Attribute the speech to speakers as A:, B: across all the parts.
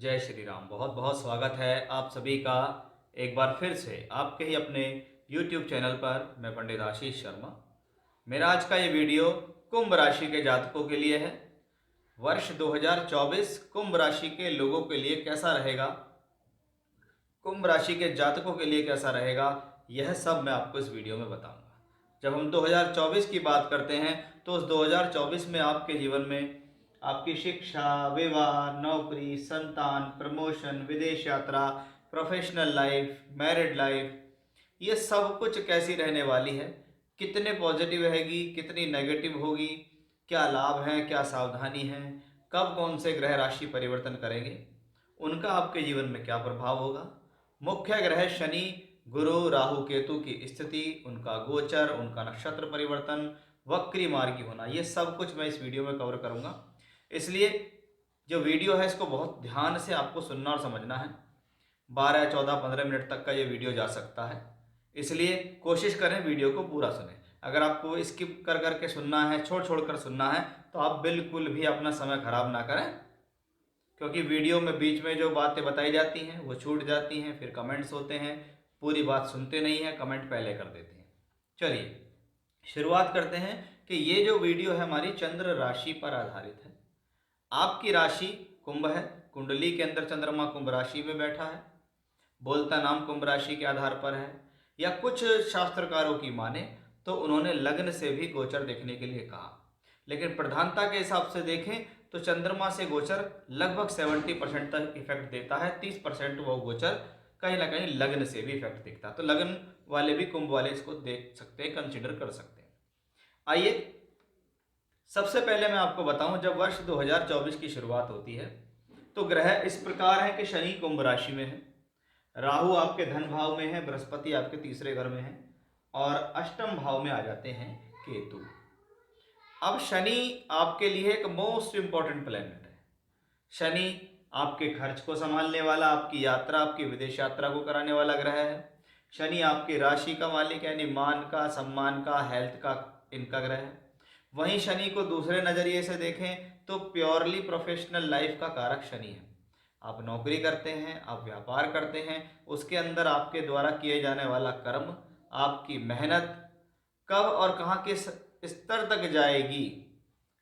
A: जय श्री राम। बहुत बहुत स्वागत है आप सभी का एक बार फिर से आपके ही अपने YouTube चैनल पर। मैं पंडित आशीष शर्मा। मेरा आज का ये वीडियो कुंभ राशि के जातकों के लिए है। वर्ष 2024 कुंभ राशि के लोगों के लिए कैसा रहेगा, कुंभ राशि के जातकों के लिए कैसा रहेगा, यह सब मैं आपको इस वीडियो में बताऊंगा। जब हम 2024 की बात करते हैं तो उस 2024 में आपके जीवन में आपकी शिक्षा, विवाह, नौकरी, संतान, प्रमोशन, विदेश यात्रा, प्रोफेशनल लाइफ, मैरिड लाइफ, ये सब कुछ कैसी रहने वाली है, कितने पॉजिटिव रहेगी, कितनी नेगेटिव होगी, क्या लाभ हैं, क्या सावधानी है, कब कौन से ग्रह राशि परिवर्तन करेंगे, उनका आपके जीवन में क्या प्रभाव होगा। मुख्य ग्रह शनि, गुरु, राहु, केतु की स्थिति, उनका गोचर, उनका नक्षत्र परिवर्तन, वक्री मार्गी होना, ये सब कुछ मैं इस वीडियो में कवर करूंगा। इसलिए जो वीडियो है इसको बहुत ध्यान से आपको सुनना और समझना है। 12, 14, 15 मिनट तक का ये वीडियो जा सकता है, इसलिए कोशिश करें वीडियो को पूरा सुने। अगर आपको स्किप कर करके सुनना है, छोड़ छोड़ कर सुनना है, तो आप बिल्कुल भी अपना समय खराब ना करें, क्योंकि वीडियो में बीच में जो बातें बताई जाती हैं वो छूट जाती हैं, फिर कमेंट्स होते हैं, पूरी बात सुनते नहीं हैं, कमेंट पहले कर देते हैं। चलिए शुरुआत करते हैं कि ये जो वीडियो है हमारी चंद्र राशि पर आधारित है। आपकी राशि कुंभ है, कुंडली के अंदर चंद्रमा कुंभ राशि में बैठा है, बोलता नाम कुंभ राशि के आधार पर है, या कुछ शास्त्रकारों की माने तो उन्होंने लग्न से भी गोचर देखने के लिए कहा। लेकिन प्रधानता के हिसाब से देखें तो चंद्रमा से गोचर लगभग 70% तक इफेक्ट देता है, 30% वो गोचर कहीं ना कहीं लग्न से भी इफेक्ट दिखता है। तो लग्न वाले भी कुंभ वाले इसको देख सकते हैं, कंसिडर कर सकते हैं। आइए सबसे पहले मैं आपको बताऊं, जब वर्ष 2024 की शुरुआत होती है तो ग्रह इस प्रकार है कि शनि कुंभ राशि में है, राहु आपके धन भाव में है, बृहस्पति आपके तीसरे घर में है, और अष्टम भाव में आ जाते हैं केतु। अब शनि आपके लिए एक मोस्ट इंपॉर्टेंट प्लेनेट है। शनि आपके खर्च को संभालने वाला, आपकी यात्रा, आपकी विदेश यात्रा को कराने वाला ग्रह है। शनि आपकी राशि का मालिक यानी मान का, सम्मान का, हेल्थ का, इनका ग्रह है। वहीं शनि को दूसरे नजरिए से देखें तो प्योरली प्रोफेशनल लाइफ का कारक शनि है। आप नौकरी करते हैं, आप व्यापार करते हैं, उसके अंदर आपके द्वारा किए जाने वाला कर्म, आपकी मेहनत कब और कहाँ किस स्तर तक जाएगी,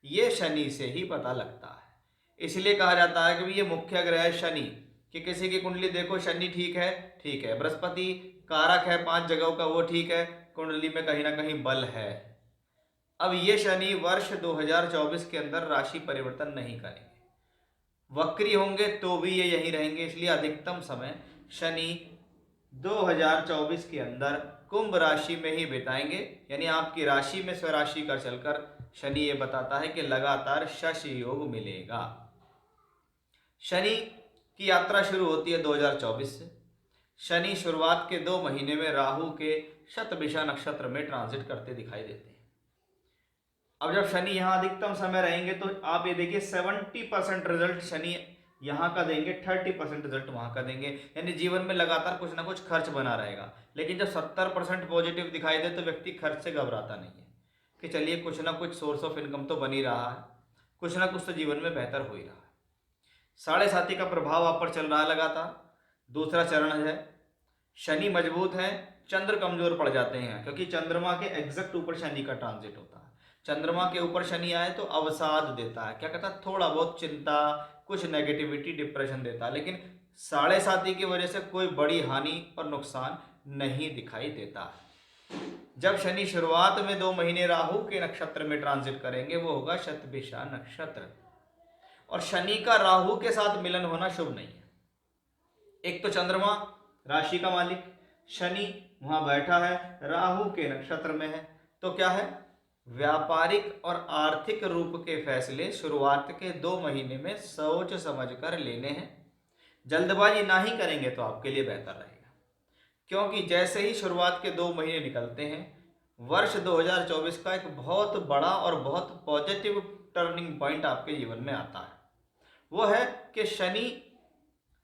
A: ये शनि से ही पता लगता है। इसलिए कहा जाता है कि ये मुख्य ग्रह है शनि, कि किसी की कुंडली देखो शनि ठीक है, ठीक है, बृहस्पति कारक है 5 जगहों का, वो ठीक है, कुंडली में कहीं ना कहीं बल है। अब ये शनि वर्ष 2024 के अंदर राशि परिवर्तन नहीं करेंगे, वक्री होंगे तो भी ये यहीं रहेंगे। इसलिए अधिकतम समय शनि 2024 के अंदर कुंभ राशि में ही बिताएंगे, यानी आपकी राशि में स्वराशि का चलकर शनि ये बताता है कि लगातार शशि योग मिलेगा। शनि की यात्रा शुरू होती है 2024 से। शनि शुरुआत के 2 महीने में राहु के शतभिषा नक्षत्र में ट्रांजिट करते दिखाई देते हैं। अब जब शनि यहाँ अधिकतम समय रहेंगे तो आप ये देखिए 70% रिजल्ट शनि यहाँ का देंगे, 30% रिजल्ट वहाँ का देंगे, यानी जीवन में लगातार कुछ ना कुछ खर्च बना रहेगा। लेकिन जब 70% पॉजिटिव दिखाई दे तो व्यक्ति खर्च से घबराता नहीं है, कि चलिए कुछ ना कुछ सोर्स ऑफ इनकम तो बन ही रहा है, कुछ ना कुछ तो जीवन में बेहतर हो ही रहा है। साढ़े साथी का प्रभाव आप पर चल रहा है लगातार। दूसरा चरण है, शनि मजबूत है, चंद्र कमजोर पड़ जाते हैं, क्योंकि चंद्रमा के एग्जैक्ट ऊपर शनि का ट्रांजिट होता है। चंद्रमा के ऊपर शनि आए तो अवसाद देता है, क्या कहता है, थोड़ा बहुत चिंता, कुछ नेगेटिविटी, डिप्रेशन देता है, लेकिन साढ़े साथी की वजह से कोई बड़ी हानि और नुकसान नहीं दिखाई देता है। जब शनि शुरुआत में 2 महीने राहु के नक्षत्र में ट्रांजिट करेंगे वो होगा शतभिषा नक्षत्र, और शनि का राहु के साथ मिलन होना शुभ नहीं है। एक तो चंद्रमा राशि का मालिक, शनि वहां बैठा है, राहु के नक्षत्र में है, तो क्या है, व्यापारिक और आर्थिक रूप के फैसले शुरुआत के 2 महीने में सोच समझ कर लेने हैं। जल्दबाजी ना ही करेंगे तो आपके लिए बेहतर रहेगा, क्योंकि जैसे ही शुरुआत के 2 महीने निकलते हैं वर्ष 2024 का एक बहुत बड़ा और बहुत पॉजिटिव टर्निंग पॉइंट आपके जीवन में आता है। वो है कि शनि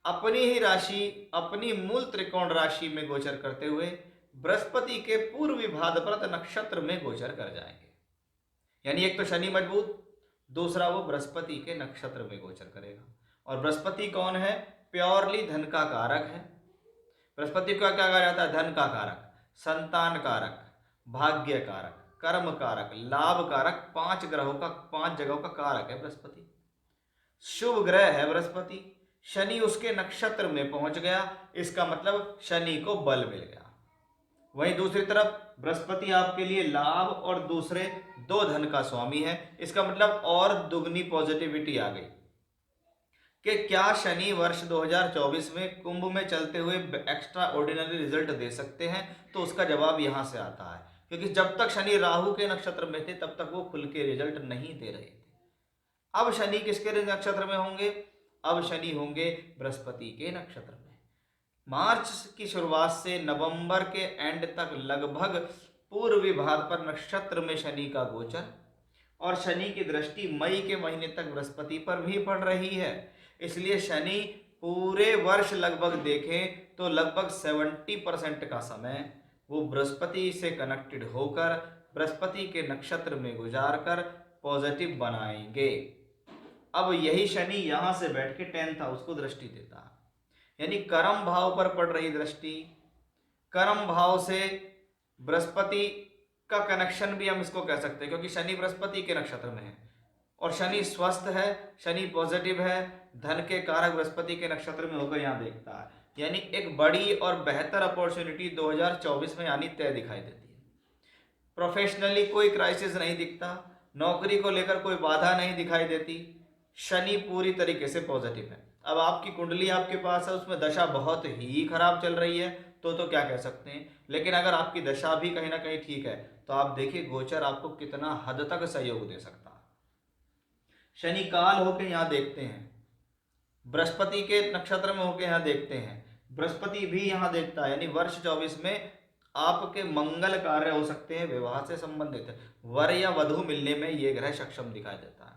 A: अपनी ही राशि, अपनी मूल त्रिकोण राशि में गोचर करते हुए बृहस्पति के पूर्वी भाद्रपद नक्षत्र में गोचर कर जाएंगे। यानी एक तो शनि मजबूत, दूसरा वो बृहस्पति के नक्षत्र में गोचर करेगा। और बृहस्पति कौन है? प्योरली धन का कारक है। बृहस्पति को क्या कहा जाता है? धन का कारक, संतान कारक, भाग्य कारक, कर्म कारक, लाभ कारक, 5 ग्रहों का 5 जगहों का कारक है बृहस्पति। शुभ ग्रह है बृहस्पति। शनि उसके नक्षत्र में पहुंच गया, इसका मतलब शनि को बल मिल गया। वहीं दूसरी तरफ बृहस्पति आपके लिए लाभ और दूसरे 2 धन का स्वामी है, इसका मतलब और दुगनी पॉजिटिविटी आ गई कि क्या शनि वर्ष 2024 में कुंभ में चलते हुए एक्स्ट्रा ऑर्डिनरी रिजल्ट दे सकते हैं? तो उसका जवाब यहां से आता है, क्योंकि जब तक शनि राहु के नक्षत्र में थे तब तक वो खुल के रिजल्ट नहीं दे रहे थे। अब शनि किसके नक्षत्र में होंगे? अब शनि होंगे बृहस्पति के नक्षत्र में। मार्च की शुरुआत से नवंबर के एंड तक लगभग पूर्वी भाद्र पर नक्षत्र में शनि का गोचर, और शनि की दृष्टि मई के महीने तक बृहस्पति पर भी पड़ रही है। इसलिए शनि पूरे वर्ष लगभग देखें तो लगभग 70% का समय वो बृहस्पति से कनेक्टेड होकर बृहस्पति के नक्षत्र में गुजार कर पॉजिटिव बनाएंगे। अब यही शनि यहां से बैठ के 10th हाउस को दृष्टि देता है, यानी कर्म भाव पर पड़ रही दृष्टि। कर्म भाव से बृहस्पति का कनेक्शन भी हम इसको कह सकते हैं, क्योंकि शनि बृहस्पति के नक्षत्र में है और शनि स्वस्थ है, शनि पॉजिटिव है, धन के कारक बृहस्पति के नक्षत्र में होकर यहाँ देखता है, यानी एक बड़ी और बेहतर अपॉर्चुनिटी 2024 में आनी तय दिखाई देती है। प्रोफेशनली कोई क्राइसिस नहीं दिखता, नौकरी को लेकर कोई बाधा नहीं दिखाई देती, शनि पूरी तरीके से पॉजिटिव है। अब आपकी कुंडली आपके पास है, उसमें दशा बहुत ही खराब चल रही है तो क्या कह सकते हैं, लेकिन अगर आपकी दशा भी कहीं ना कहीं ठीक है तो आप देखिए गोचर आपको कितना हद तक सहयोग दे सकता है। शनि काल होके यहाँ देखते हैं, बृहस्पति के नक्षत्र में होके यहाँ देखते हैं, बृहस्पति भी यहाँ देखता है, यानी वर्ष 24 में आपके मंगल कार्य हो सकते हैं, विवाह से संबंधित वर या वधु मिलने में ये ग्रह सक्षम दिखाई देता है।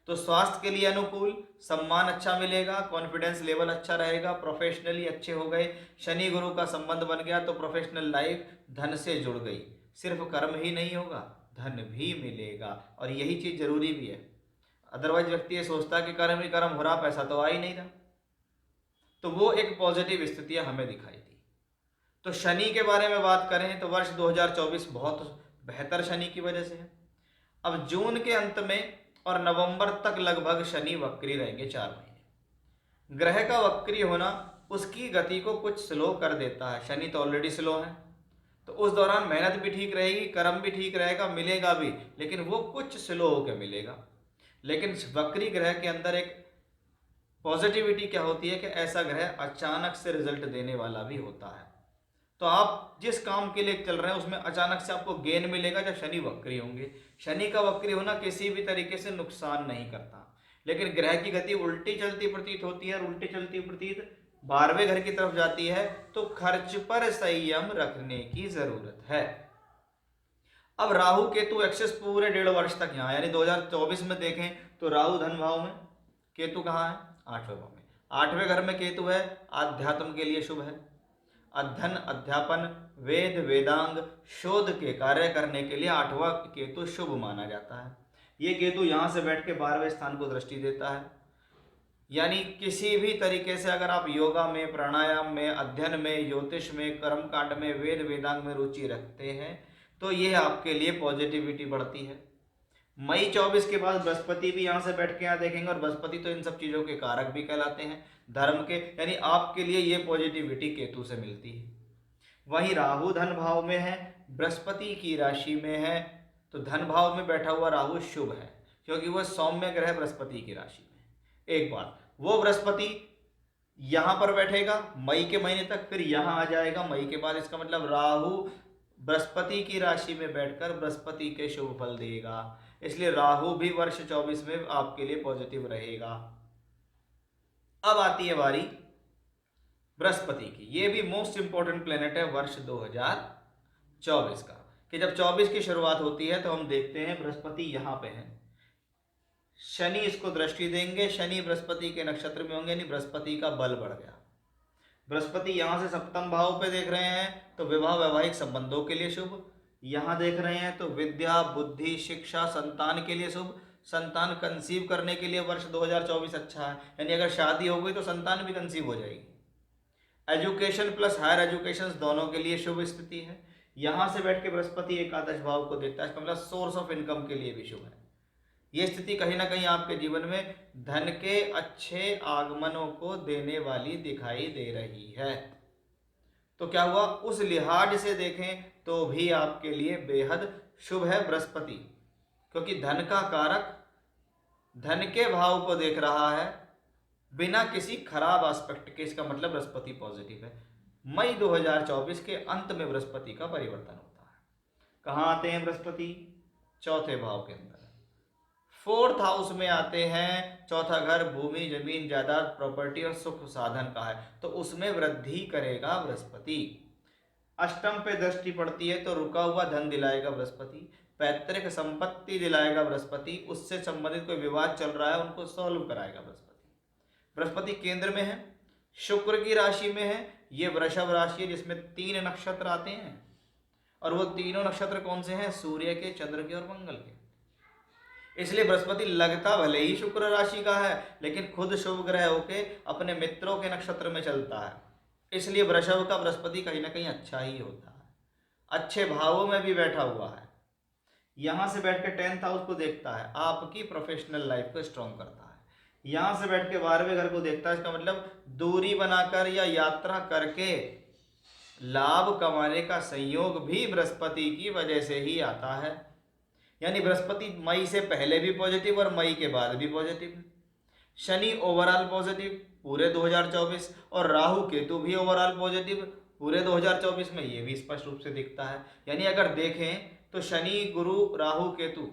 A: तो स्वास्थ्य के लिए अनुकूल, सम्मान अच्छा मिलेगा, कॉन्फिडेंस लेवल अच्छा रहेगा, प्रोफेशनली अच्छे हो गए, शनि गुरु का संबंध बन गया तो प्रोफेशनल लाइफ धन से जुड़ गई। सिर्फ कर्म ही नहीं होगा, धन भी मिलेगा, और यही चीज जरूरी भी है। अदरवाइज व्यक्ति ये सोचता है कि कर्म ही कर्म हो रहा, पैसा तो आ ही नहीं रहा। तो वो एक पॉजिटिव स्थितियां हमें दिखाई दी। तो शनि के बारे में बात करें तो वर्ष 2024 बहुत बेहतर शनि की वजह से है। अब जून के अंत में और नवंबर तक लगभग शनि वक्री रहेंगे 4 महीने। ग्रह का वक्री होना उसकी गति को कुछ स्लो कर देता है, शनि तो ऑलरेडी स्लो है, तो उस दौरान मेहनत भी ठीक रहेगी, कर्म भी ठीक रहेगा, मिलेगा भी, लेकिन वो कुछ स्लो होकर मिलेगा। लेकिन वक्री ग्रह के अंदर एक पॉजिटिविटी क्या होती है कि ऐसा ग्रह अचानक से रिजल्ट देने वाला भी होता है। तो आप जिस काम के लिए चल रहे हैं उसमें अचानक से आपको गेन मिलेगा जब शनि वक्री होंगे। शनि का वक्री होना किसी भी तरीके से नुकसान नहीं करता, लेकिन ग्रह की गति उल्टी चलती प्रतीत होती है, और उल्टी चलती प्रतीत 12वें घर की तरफ जाती है, तो खर्च पर संयम रखने की जरूरत है। अब राहु केतु एक्सेस पूरे 1.5 वर्ष तक यहाँ, यानी 2024 में देखें तो राहु धन भाव में, केतु कहाँ है? 8वें भाव में। 8वें घर में केतु है, आध्यात्म के लिए शुभ है। अध्ययन, अध्यापन, वेद वेदांग शोध के कार्य करने के लिए 8वां केतु शुभ माना जाता है। ये केतु यहाँ से बैठ के 12वें स्थान को दृष्टि देता है, यानी किसी भी तरीके से अगर आप योगा में, प्राणायाम में, अध्ययन में, ज्योतिष में, कर्म कांड में, वेद वेदांग में रुचि रखते हैं तो ये आपके लिए पॉजिटिविटी बढ़ती है। मई 24 के बाद बृहस्पति भी यहाँ से बैठ के यहाँ देखेंगे, और बृहस्पति तो इन सब चीज़ों के कारक भी कहलाते हैं, धर्म के, यानी आपके लिए ये पॉजिटिविटी केतु से मिलती है। वहीं राहु धन भाव में है, बृहस्पति की राशि में है, तो धन भाव में बैठा हुआ राहु शुभ है, क्योंकि वह सौम्य ग्रह बृहस्पति की राशि में। एक बार वो बृहस्पति यहाँ पर बैठेगा मई के महीने तक, फिर यहाँ आ जाएगा मई के बाद। इसका मतलब राहु बृहस्पति की राशि में बैठकर बृहस्पति के शुभ फल देगा, इसलिए राहु भी वर्ष 24 में आपके लिए पॉजिटिव रहेगा। अब आती है बारी बृहस्पति की। ये भी मोस्ट इंपॉर्टेंट प्लेनेट है वर्ष 2024 का, कि जब 24 की शुरुआत होती है तो हम देखते हैं बृहस्पति यहाँ पे है, शनि इसको दृष्टि देंगे, शनि बृहस्पति के नक्षत्र में होंगे, यानी बृहस्पति का बल बढ़ गया। बृहस्पति यहाँ से 7म भाव पे देख रहे हैं तो विवाह वैवाहिक संबंधों के लिए शुभ, यहाँ देख रहे हैं तो विद्या, बुद्धि, शिक्षा, संतान के लिए शुभ, संतान कंसीव करने के लिए वर्ष 2024 अच्छा है, यानी अगर शादी हो गई तो संतान भी कंसीव हो जाएगी। एजुकेशन प्लस हायर एजुकेशन दोनों के लिए शुभ स्थिति है। यहाँ से बैठ के बृहस्पति एकादश भाव को देखता है, इसका मतलब सोर्स ऑफ इनकम के लिए भी शुभ है। ये स्थिति कहीं ना कहीं आपके जीवन में धन के अच्छे आगमनों को देने वाली दिखाई दे रही है। तो क्या हुआ, उस लिहाज से देखें तो भी आपके लिए बेहद शुभ है बृहस्पति, क्योंकि धन का कारक धन के भाव को देख रहा है बिना किसी खराब एस्पेक्ट के। इसका मतलब बृहस्पति पॉजिटिव है। मई 2024 के अंत में बृहस्पति का परिवर्तन होता है। कहाँ आते हैं बृहस्पति? चौथे भाव के अंदर, फोर्थ हाउस में आते हैं। चौथा घर भूमि, जमीन, जायदाद, प्रॉपर्टी और सुख साधन का है, तो उसमें वृद्धि करेगा बृहस्पति। अष्टम पे दृष्टि पड़ती है तो रुका हुआ धन दिलाएगा बृहस्पति, पैतृक संपत्ति दिलाएगा बृहस्पति, उससे संबंधित कोई विवाद चल रहा है उनको सॉल्व कराएगा बृहस्पति। बृहस्पति केंद्र में है, शुक्र की राशि में है। ये वृषभ राशि है जिसमें 3 नक्षत्र आते हैं, और वो तीनों नक्षत्र कौन से हैं? सूर्य के, चंद्र के और मंगल के। इसलिए बृहस्पति लगता भले ही शुक्र राशि का है, लेकिन खुद शुभ ग्रह होके अपने मित्रों के नक्षत्र में चलता है। इसलिए वृषभ का बृहस्पति कहीं ना कहीं अच्छा ही होता है। अच्छे भावों में भी बैठा हुआ है, यहाँ से बैठ के 10th हाउस को देखता है, आपकी प्रोफेशनल लाइफ को स्ट्रॉन्ग करता है। यहाँ से बैठ के 12वें घर को देखता है, इसका मतलब दूरी बनाकर या यात्रा करके लाभ कमाने का संयोग भी बृहस्पति की वजह से ही आता है। यानी बृहस्पति मई से पहले भी पॉजिटिव और मई के बाद भी पॉजिटिव। शनि ओवरऑल पॉजिटिव पूरे 2024, और राहु केतु भी ओवरऑल पॉजिटिव पूरे 2024 में, ये भी स्पष्ट रूप से दिखता है। यानी अगर देखें तो शनि, गुरु, राहु, केतु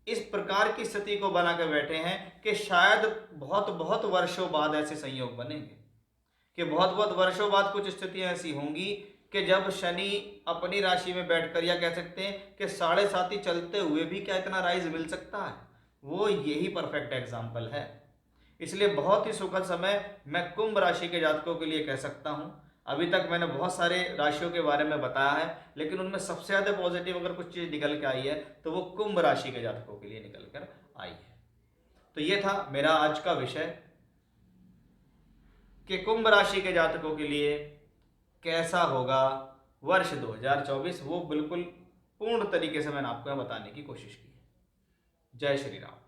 A: इस प्रकार की स्थिति को बनाकर बैठे हैं कि शायद बहुत बहुत वर्षों बाद ऐसे संयोग बनेंगे, कि बहुत बहुत वर्षों बाद कुछ स्थितियां ऐसी होंगी कि जब शनि अपनी राशि में बैठकर, या कह सकते हैं कि 7.5 चलते हुए भी क्या इतना राइज मिल सकता है, वो यही परफेक्ट एग्जाम्पल है। इसलिए बहुत ही सुखद समय मैं कुंभ राशि के जातकों के लिए कह सकता हूँ। अभी तक मैंने बहुत सारे राशियों के बारे में बताया है, लेकिन उनमें सबसे ज़्यादा पॉजिटिव अगर कुछ चीज़ निकल के आई है तो वो कुंभ राशि के जातकों के लिए निकल कर आई है। तो ये था मेरा आज का विषय कि कुंभ राशि के जातकों के लिए कैसा होगा वर्ष 2024। वो बिल्कुल पूर्ण तरीके से मैंने आपको बताने की कोशिश की है। जय श्री राम।